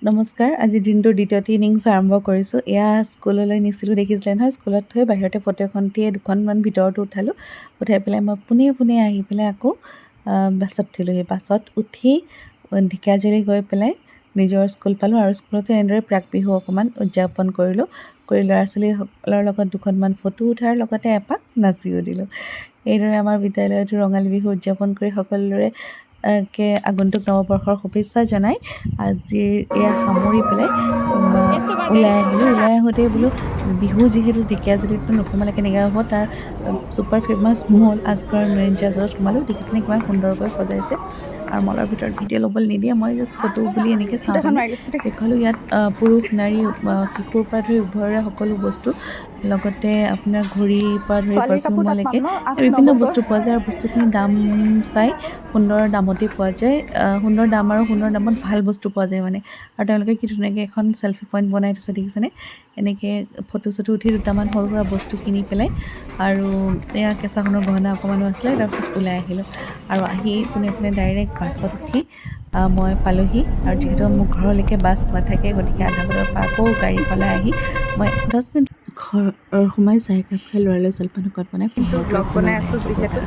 নমস্কাৰ। আজি দিনটোৰ দ্বিতীয়টি ইনিংছ আৰম্ভ কৰিছোঁ। এয়া স্কুললৈ নিছিলোঁ, দেখিছিলে নহয়, স্কুলত থৈ বাহিৰতে ফটো এখন দিয়ে দুখনমান ভিতৰতো উঠালোঁ। উঠাই পেলাই মই পোনে পোনে আহি পেলাই আকৌ বাছত উঠিলোঁহি। বাছত উঠি ঢেকীয়াজুলি গৈ পেলাই নিজৰ স্কুল পালোঁ আৰু স্কুলতে এনেদৰে প্ৰাক বিহু অকণমান উদযাপন কৰিলোঁ। কৰি ল'ৰা ছোৱালীসকলৰ লগত দুখনমান ফটো উঠাৰ লগতে এপাক নাচিও দিলোঁ। এইদৰে আমাৰ বিদ্যালয়তো ৰঙালী বিহু উদযাপন কৰি সকলোৰে আগন্তুক নৱবৰ্ষৰ শুভেচ্ছা জনাই আজিৰ এয়া সামৰি পেলাই ওলাই আহিলোঁ। ওলাই আহোঁতেই বোলো বিহু যিহেতু ঢেকীয়াজুলিততো নোসোমালে কেনেকৈ হ'ব, তাৰ ছুপাৰ ফেমাছ মল আজগৰ মেৰিন চাৰ্চত সোমালোঁ। দেখিছেনে কিমান সুন্দৰকৈ সজাইছে আৰু মলৰ ভিতৰত ভিডিঅ' ল'বলৈ নিদিয়ে। মই জাষ্ট ফটো বুলি এনেকৈ চাওঁতে দেখুৱালোঁ। ইয়াত পুৰুষ নাৰী শিশুৰ পৰা ধৰি উভয়ৰে সকলো বস্তু, লগতে আপোনাৰ ঘড়ীৰ পৰা ধৰি পাৰফিউমলৈকে বিভিন্ন বস্তু পোৱা যায় আৰু বস্তুখিনি দাম চাই সুন্দৰ দামতেই পোৱা যায়। সুন্দৰ দাম আৰু সুন্দৰ দামত ভাল বস্তু পোৱা যায় মানে। আৰু তেওঁলোকে কি ধুনীয়াকৈ এখন চেল্ফি পইণ্ট বনাই থৈছে, দেখিছেনে? এনেকৈ ফটো চটো উঠি দুটামান সৰু সুৰা বস্তু কিনি পেলাই আৰু এয়া কেঁচা সোণৰ গহনা অকণমানো আছিলে। তাৰপিছত ওলাই আহিলোঁ আৰু আহি পোনে পোনে ডাইৰেক্ট বাছত উঠি মই পালোঁহি। আৰু যিহেতু মোৰ ঘৰলৈকে বাছ নাথাকে, গতিকে আধা বাটৰ পৰা আকৌ গাড়ী সলাই আহি মই 10 মিনিট ঘৰ সোমাই চাহ একাপ খাই ল'ৰালৈ জলপান অকণ বনাই ব্লগ বনাই আছোঁ যিহেতু